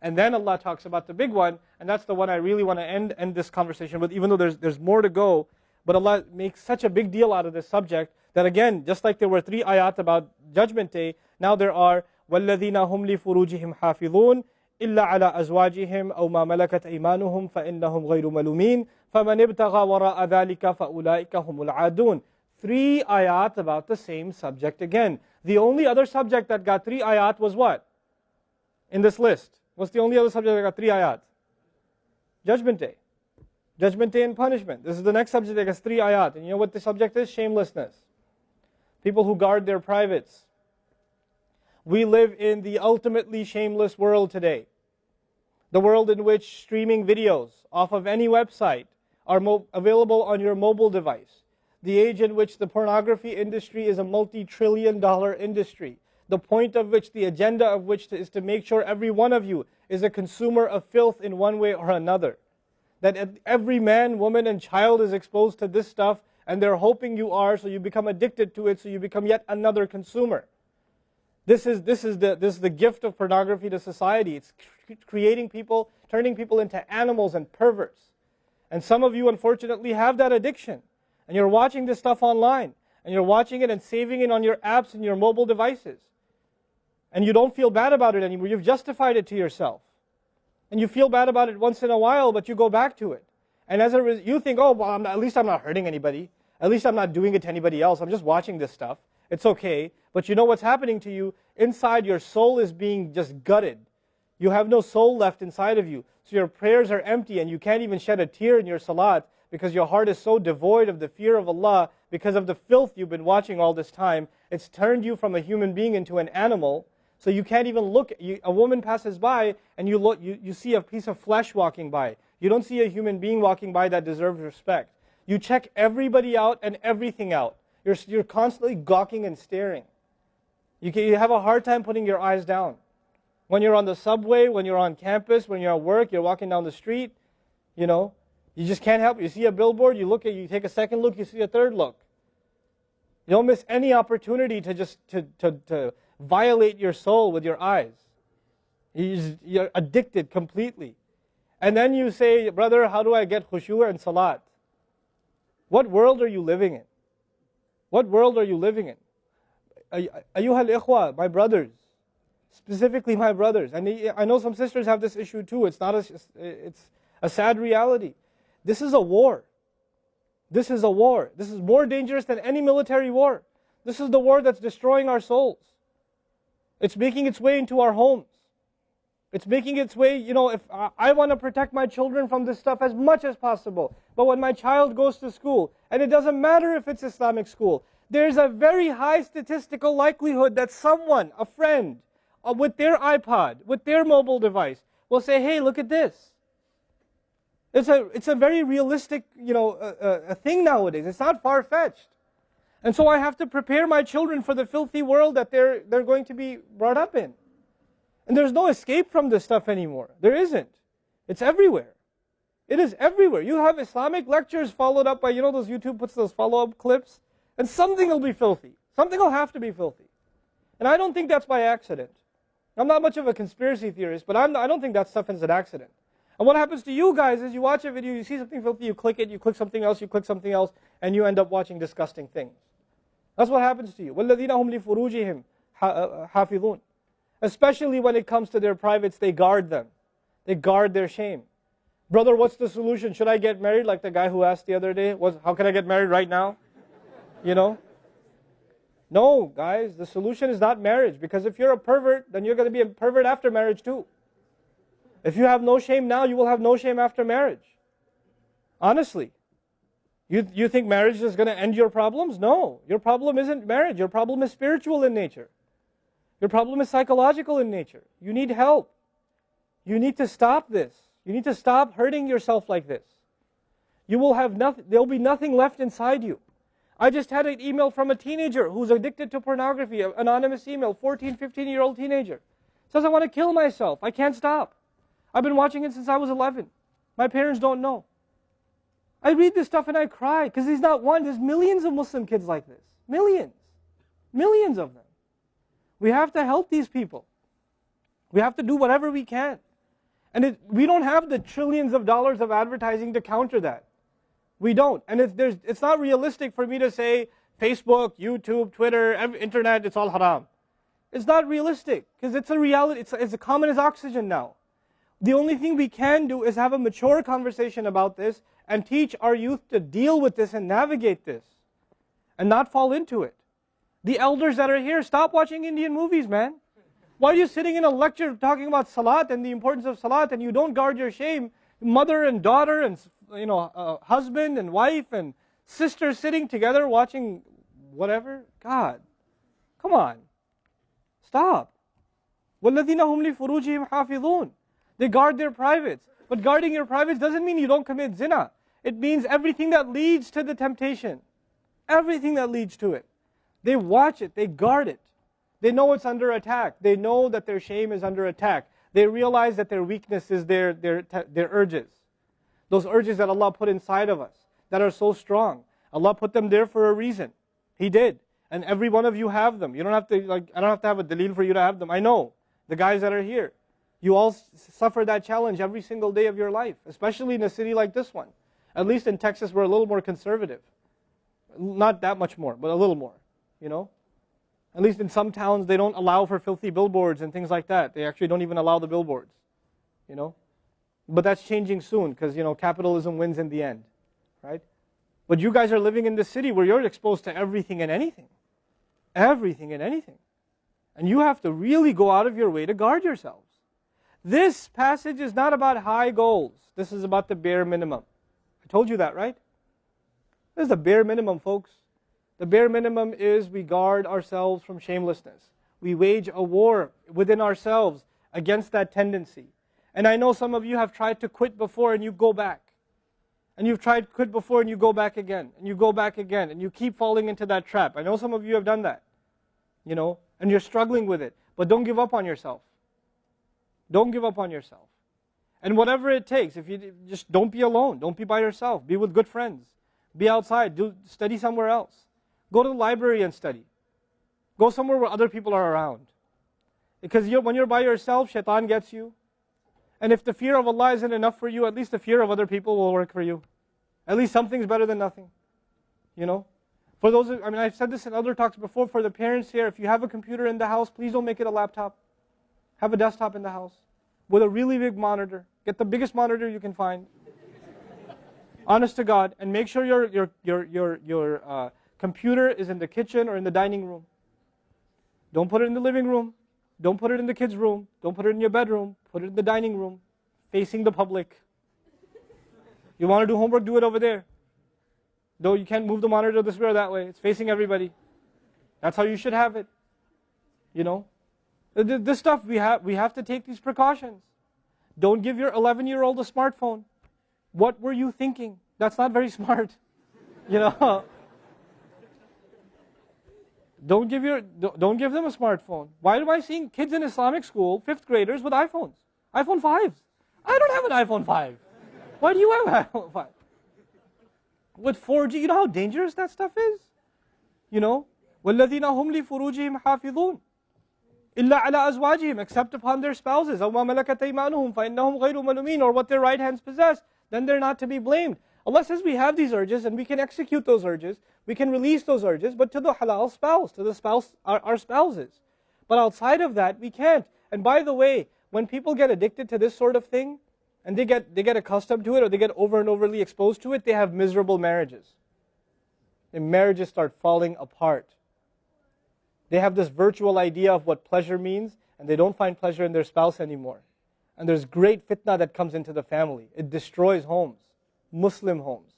And then Allah talks about the big one, and that's the one I really want to end this conversation with, even though there's more to go. But Allah makes such a big deal out of this subject that again, just like there were 3 ayat about Judgment Day, now there are وَالَّذِينَ هُمْ لِفُرُوجِهِمْ حَافِظُونَ إِلَّا عَلَىٰ أَزْوَاجِهِمْ أَوْ مَا مَلَكَتْ أَيْمَانُهُمْ فَإِنَّهُمْ غَيْرُ مَلُومِينَ فَمَنِ ابْتَغَى وَرَاءَ ذَلِكَ فَأُولَٰئِكَ هُمُ الْعَادُونَ. 3 ayat about the same subject again. The only other subject that got 3 ayat was what? In this list. What's the only other subject that got 3 ayat? Judgment Day. Judgment Day and punishment. This is the next subject that gets 3 ayat. And you know what the subject is? Shamelessness. People who guard their privates. We live in the ultimately shameless world today. The world in which streaming videos off of any website are available on your mobile device. The age in which the pornography industry is a multi-trillion-dollar industry. The point of which, the agenda of which is to make sure every one of you is a consumer of filth in one way or another. That every man, woman, and child is exposed to this stuff, and they're hoping you are, so you become addicted to it, so you become yet another consumer. This is the gift of pornography to society. It's creating people, turning people into animals and perverts. And some of you, unfortunately, have that addiction. And you're watching this stuff online. And you're watching it and saving it on your apps and your mobile devices. And you don't feel bad about it anymore. You've justified it to yourself. And you feel bad about it once in a while, but you go back to it. And as a result, you think, oh, well, at least I'm not hurting anybody. At least I'm not doing it to anybody else. I'm just watching this stuff. It's okay. But you know what's happening to you? Inside, your soul is being just gutted. You have no soul left inside of you. So your prayers are empty, and you can't even shed a tear in your salat because your heart is so devoid of the fear of Allah because of the filth you've been watching all this time. It's turned you from a human being into an animal. So you can't even look. A woman passes by, and you see a piece of flesh walking by. You don't see a human being walking by that deserves respect. You check everybody out and everything out. You're constantly gawking and staring. You have a hard time putting your eyes down. When you're on the subway, when you're on campus, when you're at work, you're walking down the street, you just can't help it. You see a billboard, you take a second look, you see a third look. You don't miss any opportunity to just to violate your soul with your eyes. You're addicted completely. And then you say, brother, how do I get khushu' and salat? What world are you living in? What world are you living in? Ayyuhal ikhwa, my brothers, specifically my brothers. And I know some sisters have this issue too. It's a sad reality. This is a war. This is a war. This is more dangerous than any military war. This is the war that's destroying our souls. It's making its way into our homes. It's making its way, if I want to protect my children from this stuff as much as possible. But when my child goes to school, and it doesn't matter if it's Islamic school, there's a very high statistical likelihood that someone, a friend, with their iPod, with their mobile device, will say, hey, look at this. It's a very realistic, a thing nowadays. It's not far-fetched. And so I have to prepare my children for the filthy world that they're going to be brought up in. And there's no escape from this stuff anymore. There isn't. It's everywhere. It is everywhere. You have Islamic lectures followed up by, those YouTube puts those follow-up clips, and something will be filthy. Something will have to be filthy. And I don't think that's by accident. I'm not much of a conspiracy theorist, but I don't think that stuff is an accident. And what happens to you guys is you watch a video, you see something filthy, you click it, you click something else, and you end up watching disgusting things. That's what happens to you. وَالَّذِينَ هُمْ لِفُرُوجِهِمْ حَافِظُونَ. Especially when it comes to their privates, they guard them. They guard their shame. Brother, what's the solution? Should I get married? Like the guy who asked the other day, how can I get married right now? No, guys, the solution is not marriage. Because if you're a pervert, then you're going to be a pervert after marriage too. If you have no shame now, you will have no shame after marriage. Honestly. You think marriage is going to end your problems? No. Your problem isn't marriage. Your problem is spiritual in nature. Your problem is psychological in nature. You need help. You need to stop this. You need to stop hurting yourself like this. You will have nothing, there'll be nothing left inside you. I just had an email from a teenager who's addicted to pornography, an anonymous email, 14, 15-year-old teenager. Says, I want to kill myself. I can't stop. I've been watching it since I was 11. My parents don't know. I read this stuff and I cry because he's not one. There's millions of Muslim kids like this. Millions. Millions of them. We have to help these people. We have to do whatever we can. And we don't have the trillions of dollars of advertising to counter that. We don't. And it's not realistic for me to say Facebook, YouTube, Twitter, internet, it's all haram. It's not realistic because it's a reality. It's as common as oxygen now. The only thing we can do is have a mature conversation about this and teach our youth to deal with this and navigate this and not fall into it. The elders that are here, stop watching Indian movies, man. Why are you sitting in a lecture talking about salat and the importance of salat and you don't guard your shame? Mother and daughter and husband and wife and sister sitting together watching whatever? God, come on. Stop. وَالَّذِينَ هُمْ لِفُرُوجِهِمْ حَافِظُونَ. They guard their privates. But guarding your privates doesn't mean you don't commit zina. It means everything that leads to the temptation. Everything that leads to it. They watch it. They guard it. They know it's under attack. They know that their shame is under attack. They realize that their weakness is their urges. Those urges that Allah put inside of us that are so strong. Allah put them there for a reason. He did. And every one of you have them. You don't have to, I don't have to have a dalil for you to have them. I know. The guys that are here. You all suffer that challenge every single day of your life. Especially in a city like this one. At least in Texas, we're a little more conservative. Not that much more, but a little more. You know? At least in some towns, they don't allow for filthy billboards and things like that. They actually don't even allow the billboards. You know? But that's changing soon because, capitalism wins in the end. Right? But you guys are living in this city where you're exposed to everything and anything. Everything and anything. And you have to really go out of your way to guard yourselves. This passage is not about high goals. This is about the bare minimum. I told you that, right? This is the bare minimum, folks. The bare minimum is we guard ourselves from shamelessness. We wage a war within ourselves against that tendency. And I know some of you have tried to quit before and you go back. And you've tried to quit before and you go back again. And you go back again. And you keep falling into that trap. I know some of you have done that. And you're struggling with it. But don't give up on yourself. Don't give up on yourself. And whatever it takes, if you just don't be alone. Don't be by yourself. Be with good friends. Be outside. Study somewhere else. Go to the library and study. Go somewhere where other people are around. Because when you're by yourself, shaitan gets you. And if the fear of Allah isn't enough for you, at least the fear of other people will work for you. At least something's better than nothing. For those, I've said this in other talks before, for the parents here, if you have a computer in the house, please don't make it a laptop. Have a desktop in the house with a really big monitor. Get the biggest monitor you can find. Honest to God. And make sure your computer is in the kitchen or in the dining room. Don't put it in the living room. Don't put it in the kids' room. Don't put it in your bedroom. Put it in the dining room, facing the public. You want to do homework, do it over there. Though you can't move the monitor this way or that way. It's facing everybody. That's how you should have it. This stuff, we have to take these precautions. Don't give your 11-year-old a smartphone. What were you thinking? That's not very smart. Don't give them a smartphone. Why am I seeing kids in Islamic school, 5th graders, with iPhones? iPhone 5s. I don't have an iPhone 5. Why do you have an iPhone 5? With 4G, you know how dangerous that stuff is? وَالَّذِينَ هُمْ لِفُرُوجِهِمْ حَافِظُونَ إِلَّا عَلَىٰ أَزْوَاجِهِمْ except upon their spouses أَوْ مَا مَلَكَتْ أَيْمَانُهُمْ فَإِنَّهُمْ غَيْرُ مَلُومِينَ or what their right hands possess, then they're not to be blamed. Allah says we have these urges and we can execute those urges, we can release those urges, but to the halal spouse, to the spouse, our spouses. But outside of that, we can't. And by the way, when people get addicted to this sort of thing, and they get accustomed to it, or they get over and overly exposed to it, they have miserable marriages. And marriages start falling apart. They have this virtual idea of what pleasure means, and they don't find pleasure in their spouse anymore. And there's great fitna that comes into the family. It destroys homes, Muslim homes.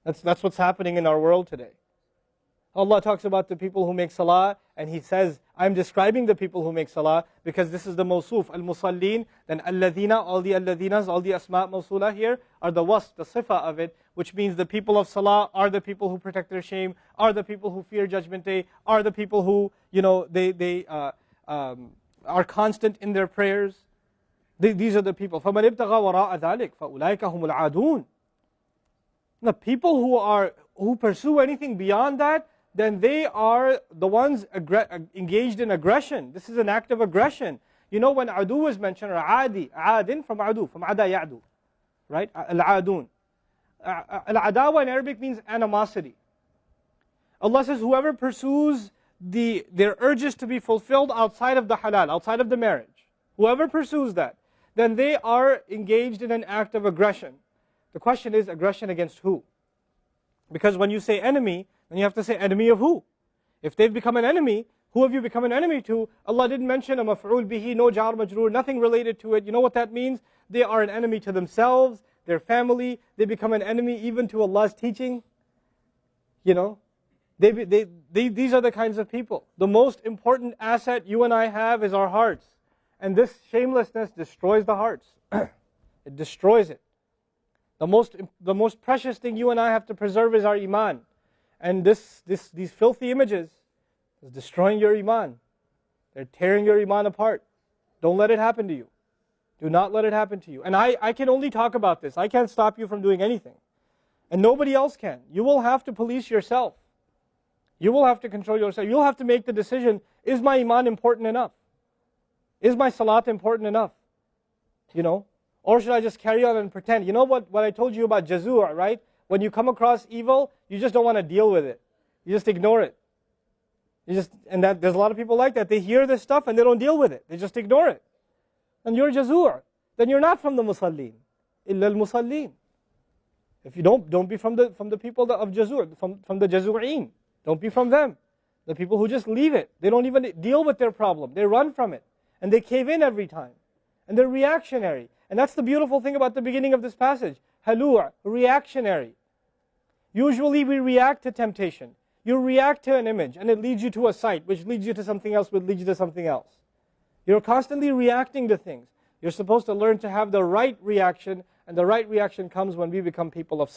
That's what's happening in our world today. Allah talks about the people who make salah, and He says, I'm describing the people who make salah, because this is the mawsuf, al-musallin, then alladhina, all the alladhinas, all the asma' mawsula here, are the wasf, the sifa of it, which means the people of salah are the people who protect their shame, are the people who fear judgment day, are the people who, they are constant in their prayers. These are the people. فَمَنِ ابْتَغَى وَرَاءَ ذَلِكَ فَأُولَٰئِكَ هُمُ الْعَادُونَ. The people who pursue anything beyond that, then they are the ones engaged in aggression. This is an act of aggression. You know when adu is mentioned, or adi, adin from adu, from ada ya'du, right? Al-adun. Al-adawa in Arabic means animosity. Allah says, whoever pursues their urges to be fulfilled outside of the halal, outside of the marriage, whoever pursues that, then they are engaged in an act of aggression. The question is, aggression against who? Because when you say enemy, then you have to say enemy of who? If they've become an enemy, who have you become an enemy to? Allah didn't mention a maf'ul bihi, no jar majroor, nothing related to it. You know what that means? They are an enemy to themselves, their family. They become an enemy even to Allah's teaching. You know, these are the kinds of people. The most important asset you and I have is our hearts. And this shamelessness destroys the hearts. It destroys it. The most precious thing you and I have to preserve is our iman. And these filthy images is destroying your iman. They're tearing your iman apart. Don't let it happen to you. Do not let it happen to you. And I can only talk about this. I can't stop you from doing anything. And nobody else can. You will have to police yourself. You will have to control yourself. You'll have to make the decision, is my iman important enough? Is my salat important enough? You know? Or should I just carry on and pretend? You know what I told you about jazur, right? When you come across evil, you just don't want to deal with it. You just ignore it. There's a lot of people like that. They hear this stuff and they don't deal with it. They just ignore it. And you're jazur. Then you're not from the musallin. Illa al-musallin. If you don't be from the people of jazur, from the jazur'een. Don't be from them. The people who just leave it. They don't even deal with their problem. They run from it. And they cave in every time. And they're reactionary. And that's the beautiful thing about the beginning of this passage. Halua, reactionary. Usually we react to temptation. You react to an image and it leads you to a site, which leads you to something else, which leads you to something else. You're constantly reacting to things. You're supposed to learn to have the right reaction, and the right reaction comes when we become people of